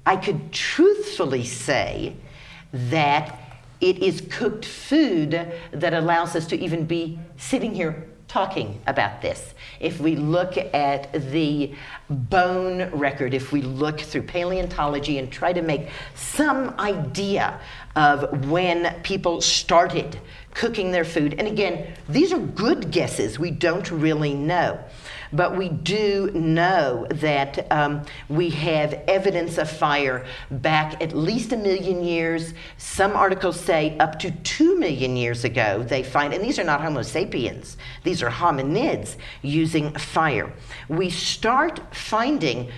I could truthfully say that it is cooked food that allows us to even be sitting here talking about this. If we look at the bone record, if we look through paleontology and try to make some idea of when people started cooking their food, and again, these are good guesses, we don't really know. But we do know that we have evidence of fire back at least 1 million years. Some articles say up to 2 million years ago they find, and these are not Homo sapiens, these are hominids using fire. We start finding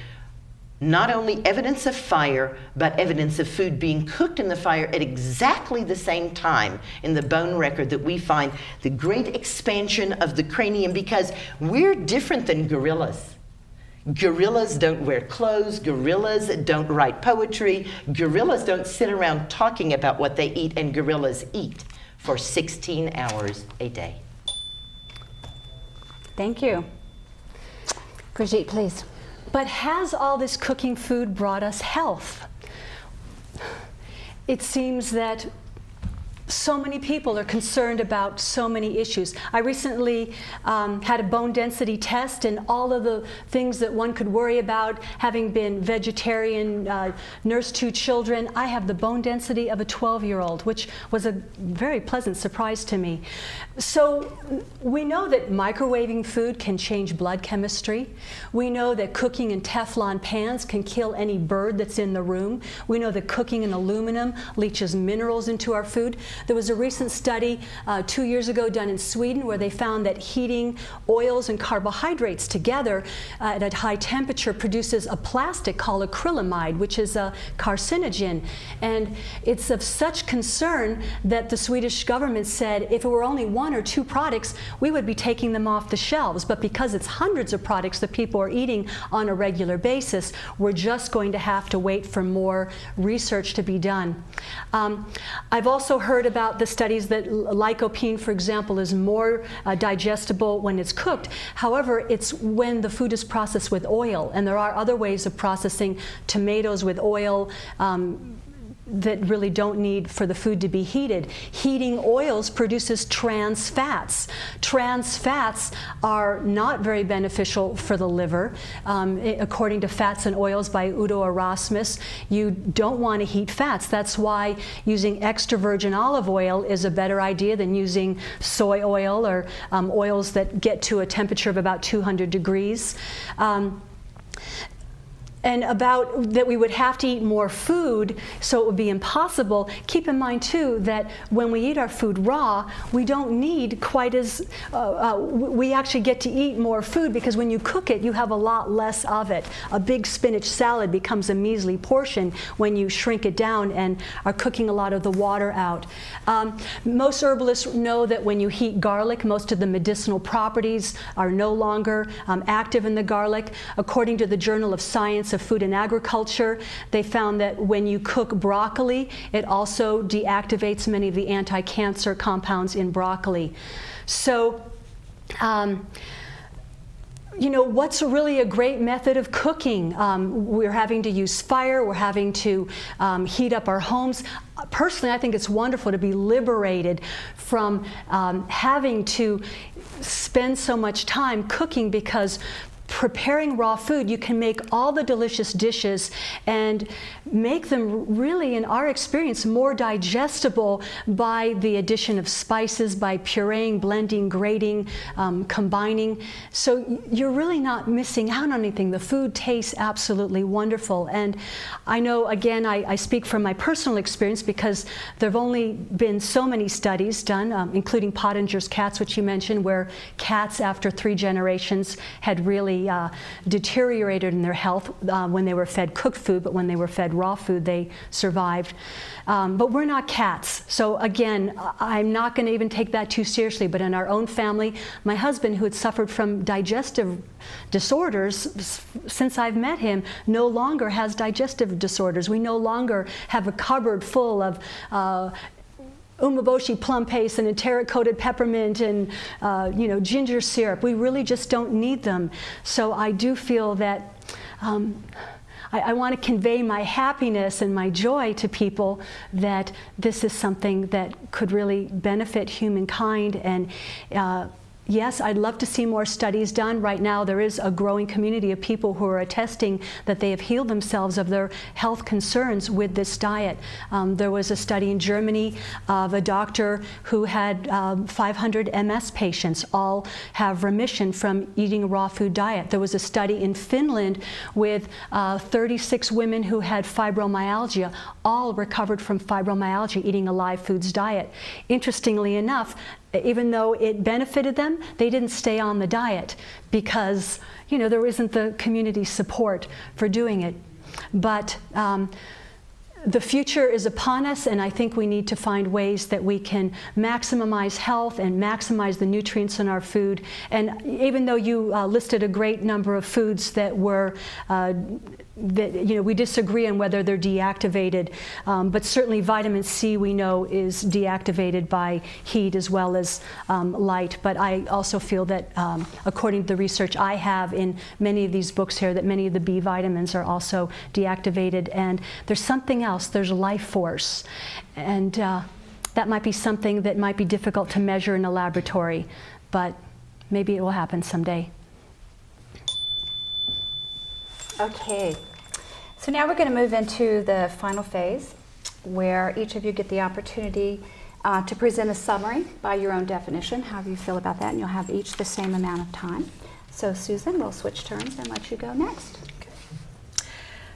not only evidence of fire, but evidence of food being cooked in the fire at exactly the same time in the bone record that we find the great expansion of the cranium, because we're different than gorillas. Gorillas don't wear clothes, gorillas don't write poetry, gorillas don't sit around talking about what they eat, and gorillas eat for 16 hours a day. Thank you. Brigitte, please. But has all this cooking food brought us health? It seems that so many people are concerned about so many issues. I recently had a bone density test, and all of the things that one could worry about, having been vegetarian, nursed 2 children, I have the bone density of a 12-year-old, which was a very pleasant surprise to me. So we know that microwaving food can change blood chemistry. We know that cooking in Teflon pans can kill any bird that's in the room. We know that cooking in aluminum leaches minerals into our food. There was a recent study 2 years ago done in Sweden where they found that heating oils and carbohydrates together at a high temperature produces a plastic called acrylamide, which is a carcinogen. And it's of such concern that the Swedish government said if it were only 1 or 2 products, we would be taking them off the shelves. But because it's hundreds of products that people are eating on a regular basis, we're just going to have to wait for more research to be done. I've also heard about the studies that lycopene, for example, is more digestible when it's cooked. However, it's when the food is processed with oil, and there are other ways of processing tomatoes with oil that really don't need for the food to be heated. Heating oils produces trans fats. Trans fats are not very beneficial for the liver. According to Fats and Oils by Udo Erasmus, you don't want to heat fats. That's why using extra virgin olive oil is a better idea than using soy oil or oils that get to a temperature of about 200 degrees. And about that we would have to eat more food, so it would be impossible. Keep in mind too that when we eat our food raw, we don't need quite as, we actually get to eat more food because when you cook it, you have a lot less of it. A big spinach salad becomes a measly portion when you shrink it down and are cooking a lot of the water out. Most herbalists know that when you heat garlic, most of the medicinal properties are no longer active in the garlic. According to the Journal of Science of Food and Agriculture, they found that when you cook broccoli, it also deactivates many of the anti-cancer compounds in broccoli. So, you know, what's really a great method of cooking? We're having to use fire, we're having to heat up our homes. Personally, I think it's wonderful to be liberated from having to spend so much time cooking, because preparing raw food, you can make all the delicious dishes and make them really, in our experience, more digestible by the addition of spices, by pureeing, blending, grating, combining. So you're really not missing out on anything. The food tastes absolutely wonderful. And I know, again, I speak from my personal experience because there have only been so many studies done, including Pottinger's cats, which you mentioned, where cats after 3 generations had really deteriorated in their health when they were fed cooked food, but when they were fed raw food, they survived. But we're not cats. So again, I'm not going to even take that too seriously, but in our own family, my husband, who had suffered from digestive disorders since I've met him, no longer has digestive disorders. We no longer have a cupboard full of umeboshi plum paste and enteric-coated peppermint and ginger syrup. We really just don't need them. So I do feel that I want to convey my happiness and my joy to people that this is something that could really benefit humankind. And yes, I'd love to see more studies done. Right now, there is a growing community of people who are attesting that they have healed themselves of their health concerns with this diet. There was a study in Germany of a doctor who had 500 MS patients all have remission from eating a raw food diet. There was a study in Finland with 36 women who had fibromyalgia, all recovered from fibromyalgia eating a live foods diet. Interestingly enough, even though it benefited them, they didn't stay on the diet because, you know, there isn't the community support for doing it. But the future is upon us, and I think we need to find ways that we can maximize health and maximize the nutrients in our food. And even though you listed a great number of foods that were that, you know, we disagree on whether they're deactivated, but certainly vitamin C we know is deactivated by heat as well as light. But I also feel that according to the research I have in many of these books here, that many of the B vitamins are also deactivated. And there's something else, there's life force. And that might be something that might be difficult to measure in a laboratory, but maybe it will happen someday. Okay, so now we're going to move into the final phase where each of you get the opportunity to present a summary by your own definition, however you feel about that, and you'll have each the same amount of time. So Susan, we'll switch turns and let you go next.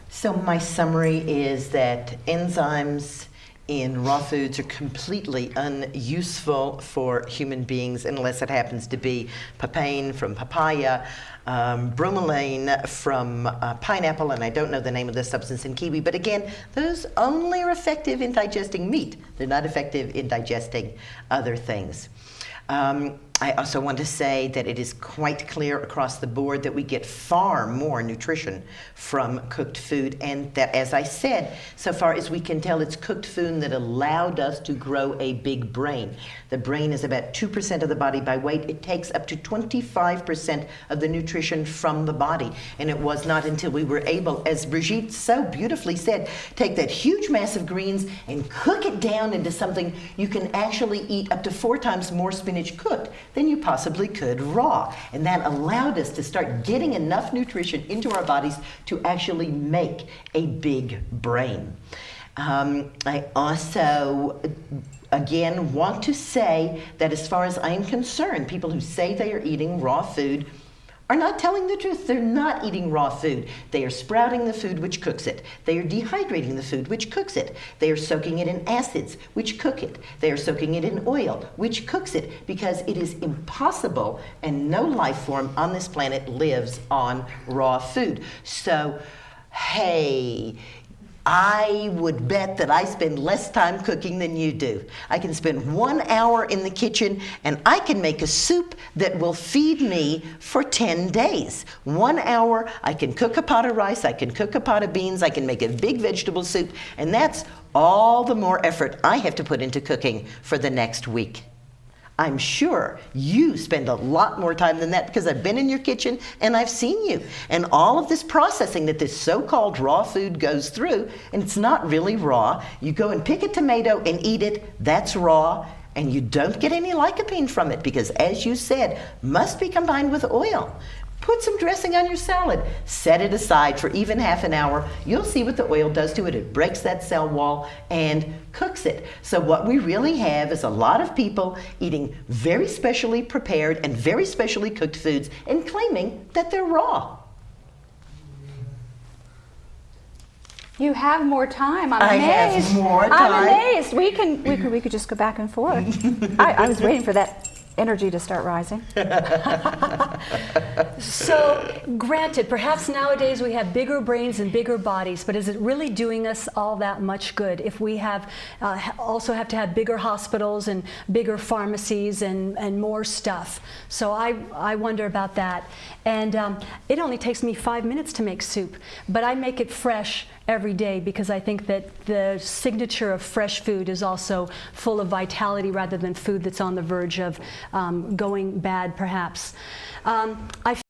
So my summary is that enzymes in raw foods are completely unuseful for human beings unless it happens to be papain from papaya, bromelain from pineapple, and I don't know the name of the substance in kiwi, but again, those only are effective in digesting meat. They're not effective in digesting other things. I also want to say that it is quite clear across the board that we get far more nutrition from cooked food, and that, as I said, so far as we can tell, it's cooked food that allowed us to grow a big brain. The brain is about 2% of the body by weight. It takes up to 25% of the nutrition from the body, and it was not until we were able, as Brigitte so beautifully said, take that huge mass of greens and cook it down into something you can actually eat up to 4 times more spinach cooked than you possibly could raw. And that allowed us to start getting enough nutrition into our bodies to actually make a big brain. I also, again, want to say that as far as I am concerned, people who say they are eating raw food are not telling the truth. They're not eating raw food. They are sprouting the food which cooks it. They are dehydrating the food which cooks it. They are soaking it in acids which cook it. They are soaking it in oil which cooks it, because it is impossible and no life form on this planet lives on raw food. So, hey, I would bet that I spend less time cooking than you do. I can spend 1 hour in the kitchen and I can make a soup that will feed me for 10 days. 1 hour, I can cook a pot of rice, I can cook a pot of beans, I can make a big vegetable soup, and that's all the more effort I have to put into cooking for the next week. I'm sure you spend a lot more time than that, because I've been in your kitchen and I've seen you. And all of this processing that this so-called raw food goes through, and it's not really raw. You go and pick a tomato and eat it, that's raw, and you don't get any lycopene from it because, as you said, must be combined with oil. Put some dressing on your salad. Set it aside for even half an hour. You'll see what the oil does to it. It breaks that cell wall and cooks it. So what we really have is a lot of people eating very specially prepared and very specially cooked foods and claiming that they're raw. You have more time. I'm I amazed. have more time. I'm amazed. We could just go back and forth. I was waiting for that energy to start rising. So, granted, perhaps nowadays we have bigger brains and bigger bodies, but is it really doing us all that much good if we have also have to have bigger hospitals and bigger pharmacies and more stuff? So I wonder about that. And it only takes me 5 minutes to make soup, but I make it fresh every day because I think that the signature of fresh food is also full of vitality rather than food that's on the verge of going bad, perhaps. I